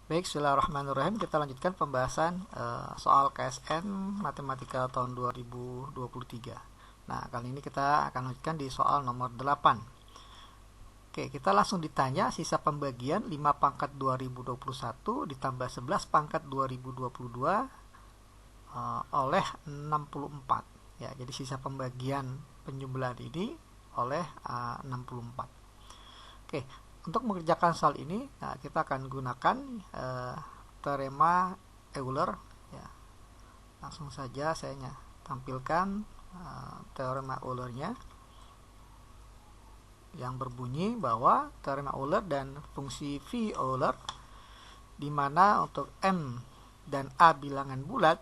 Baik, bismillahirrahmanirrahim. Kita lanjutkan pembahasan soal KSN Matematika tahun 2023. Nah, kali ini kita akan lanjutkan di soal nomor 8. Oke, kita langsung ditanya sisa pembagian 5 pangkat 2021 ditambah 11 pangkat 2022 oleh 64. Ya, jadi sisa pembagian penjumlahan ini oleh 64. Oke, untuk mengerjakan soal ini, kita akan gunakan teorema Euler. Ya. Langsung saja saya tampilkan teorema Eulernya, yang berbunyi bahwa teorema Euler dan fungsi V Euler, di mana untuk M dan A bilangan bulat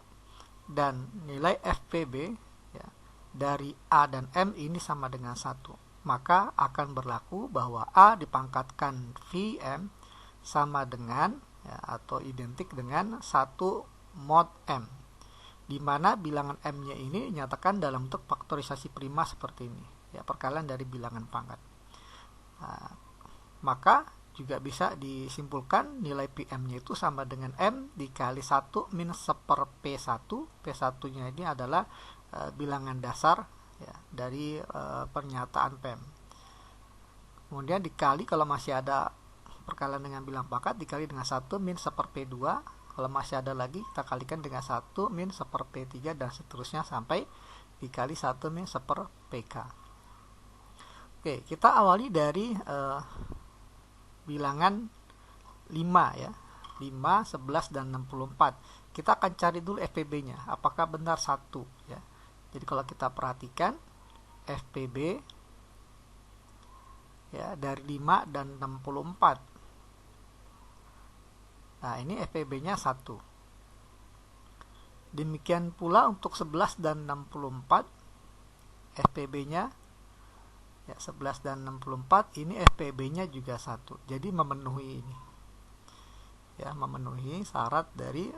dan nilai FPB ya, dari A dan M ini sama dengan 1. Maka akan berlaku bahwa A dipangkatkan Vm sama dengan ya, atau identik dengan 1 mod M, di mana bilangan M-nya ini dinyatakan dalam bentuk faktorisasi prima seperti ini, ya, perkalian dari bilangan pangkat. Nah, maka juga bisa disimpulkan nilai Pm-nya itu sama dengan M dikali 1 min 1/P1. P1-nya ini adalah bilangan dasar ya, dari pernyataan Pm. Kemudian dikali, kalau masih ada perkalian dengan bilangan pangkat, dikali dengan 1 min 1/P2. Kalau masih ada lagi, kita kalikan dengan 1 min 1/P3 dan seterusnya sampai dikali 1 min 1/Pk. Oke, kita awali dari bilangan 5 ya. 5, 11, dan 64. Kita akan cari dulu FPB-nya. Apakah benar 1 ya. Jadi kalau kita perhatikan FPB ya dari 5 dan 64. Nah, ini FPB-nya 1. Demikian pula untuk 11 dan 64. FPB-nya ya 11 dan 64, ini FPB-nya juga 1. Jadi memenuhi ini. Ya, memenuhi syarat dari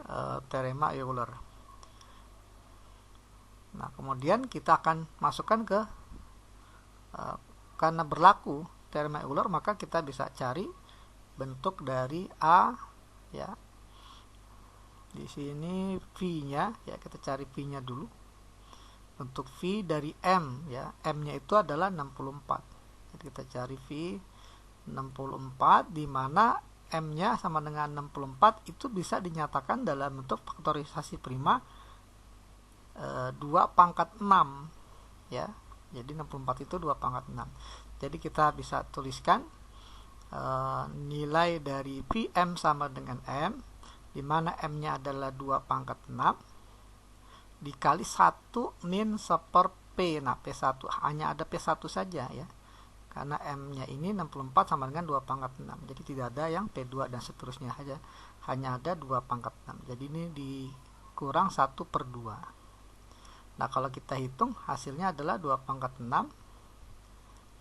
teorema Euler. Nah, kemudian kita akan masukkan ke karena berlaku teorema Euler, maka kita bisa cari bentuk dari A ya. Di sini V-nya ya, kita cari V-nya dulu. Bentuk V dari M ya. M-nya itu adalah 64. Jadi kita cari V 64, di mana M-nya sama dengan 64 itu bisa dinyatakan dalam bentuk faktorisasi prima 2 pangkat 6 ya. Jadi 64 itu 2 pangkat 6. Jadi kita bisa tuliskan nilai dari Pm sama dengan M, di mana M-nya adalah 2 pangkat 6 dikali 1 min 1/P. Nah, P1 hanya ada P1 saja ya, karena M-nya ini 64 sama dengan 2 pangkat 6. Jadi tidak ada yang P2 dan seterusnya saja, hanya ada 2 pangkat 6. Jadi ini dikurang 1/2. Nah, kalau kita hitung hasilnya adalah 2 pangkat 6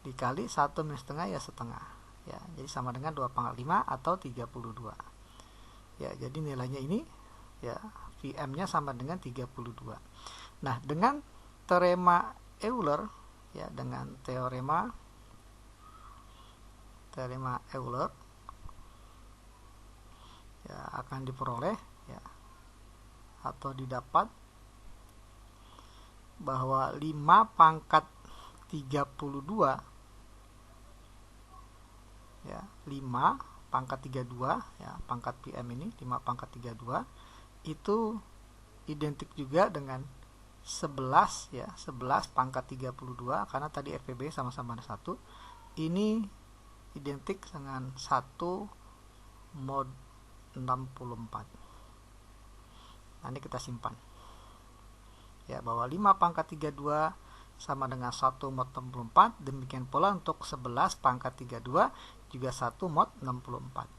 dikali 1 min setengah ya setengah. Ya, jadi sama dengan 2 pangkat 5 atau 32. Ya, jadi nilainya ini ya Vm-nya sama dengan 32. Nah, dengan teorema Euler ya, dengan teorema Euler ya akan diperoleh ya atau didapat bahwa 5 pangkat 32 ya, 5 pangkat 32 ya, pangkat Pm ini 5 pangkat 32 itu identik juga dengan 11 ya, 11 pangkat 32, karena tadi FPB sama-sama 1. Ini identik dengan 1 mod 64. Nah, ini kita simpan. Ya, bahwa 5 pangkat 32 sama dengan 1 mod 64. Demikian pula untuk 11 pangkat 32 juga 1 mod 64.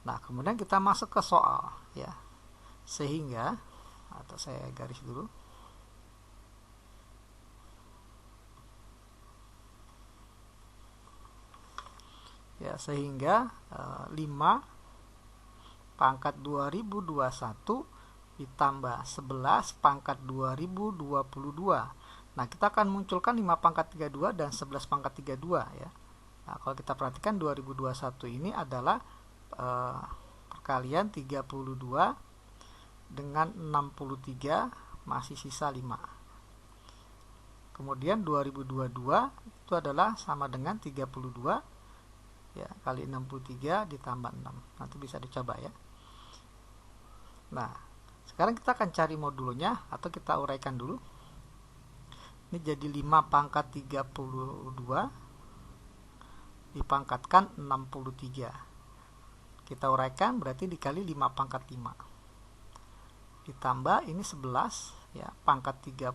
Nah, kemudian kita masuk ke soal ya. Sehingga, atau saya garis dulu. Ya, sehingga 5 pangkat 2021 ditambah 11 pangkat 2022. Nah, kita akan munculkan 5 pangkat 32 dan 11 pangkat 32 ya. Nah, kalau kita perhatikan 2021 ini adalah perkalian 32 dengan 63 masih sisa 5. Kemudian 2022 itu adalah sama dengan 32 ya kali 63 ditambah 6. Nanti bisa dicoba ya. Nah, sekarang kita akan cari modulonya atau kita uraikan dulu. Ini jadi 5 pangkat 32 dipangkatkan 63. Kita uraikan berarti dikali 5 pangkat 5. Ditambah ini 11 ya, pangkat 32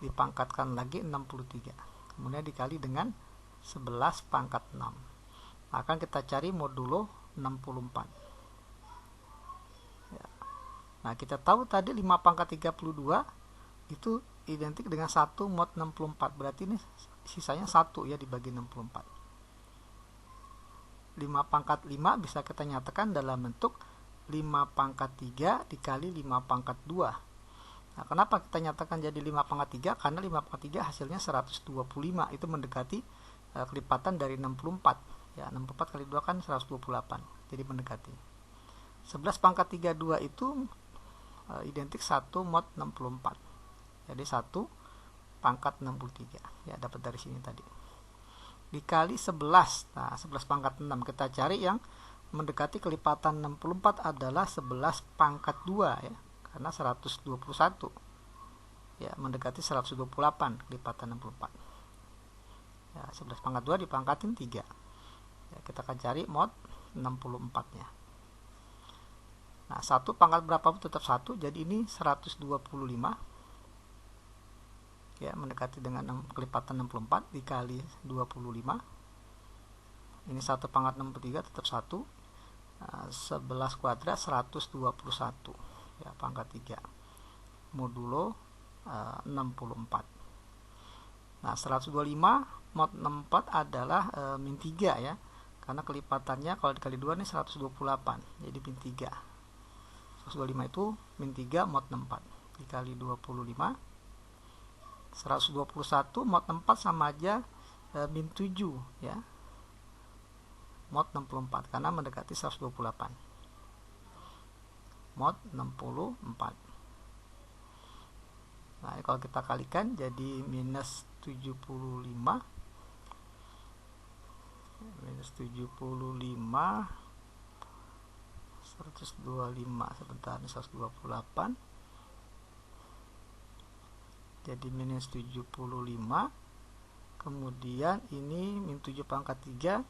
dipangkatkan lagi 63. Kemudian dikali dengan 11 pangkat 6. Akan kita cari modulo 64. Ya. Nah, kita tahu tadi 5 pangkat 32 itu identik dengan 1 mod 64. Berarti ini sisanya 1 ya dibagi 64. 5 pangkat 5 bisa kita nyatakan dalam bentuk 5 pangkat 3 dikali 5 pangkat 2. Nah, kenapa kita nyatakan jadi 5 pangkat 3? Karena 5 pangkat 3 hasilnya 125. Itu mendekati kelipatan dari 64. Ya, 64 kali 2 kan 128. Jadi mendekati. 11 pangkat 32 itu identik 1 mod 64. Jadi 1 pangkat 63. Ya, dapat dari sini tadi. Dikali 11. Nah, 11 pangkat 6 kita cari yang mendekati kelipatan 64 adalah 11 pangkat 2 ya. Karena 121. Ya, mendekati 128 kelipatan 64. Ya, 11 pangkat 2 dipangkatin 3. Ya, kita akan cari mod 64-nya. Nah, 1 pangkat berapapun tetap 1, jadi ini 125. Ya, mendekati dengan kelipatan 64 dikali 25. Ini 1 pangkat 63 tetap 1. 11 kuadrat 121. Ya, pangkat 3. Modulo 64. Nah, 125 mod 64 adalah min 3 ya. Karena kelipatannya kalau dikali 2 ini 128. Jadi min 3. 125 itu min 3 mod 64 dikali 25. 121 mod 64 sama aja min 7 ya. Mod 64 karena mendekati 128. Mod 64. Nah, kalau kita kalikan jadi minus 75. Minus 75 125 sebentar, 128. Jadi minus 75. Kemudian ini min 7 pangkat 3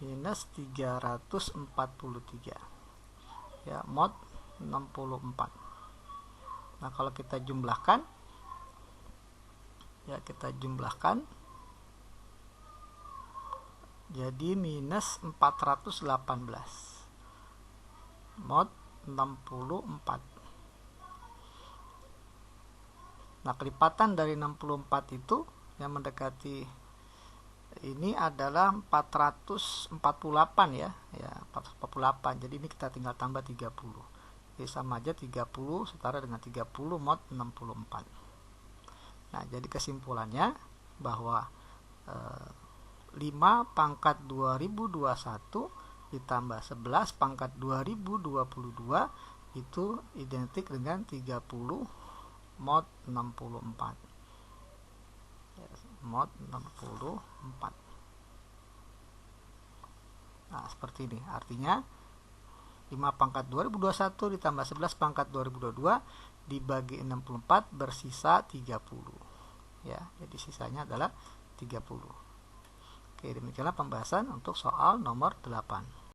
minus 343. Ya, mod 64. Nah, kalau kita jumlahkan ya, kita jumlahkan jadi minus 418 mod 64. Nah, kelipatan dari 64 itu yang mendekati ini adalah 448 ya. Ya, 448. Jadi ini kita tinggal tambah 30. Jadi sama aja 30 setara dengan 30 mod 64. Nah, jadi kesimpulannya bahwa 5 pangkat 2021 ditambah 11 pangkat 2022 itu identik dengan 30 mod 64. Mod 64. Nah, seperti ini. Artinya 5 pangkat 2021 ditambah 11 pangkat 2022 dibagi 64 bersisa 30. Ya, jadi sisanya adalah 30. Oke, demikianlah pembahasan untuk soal nomor 8.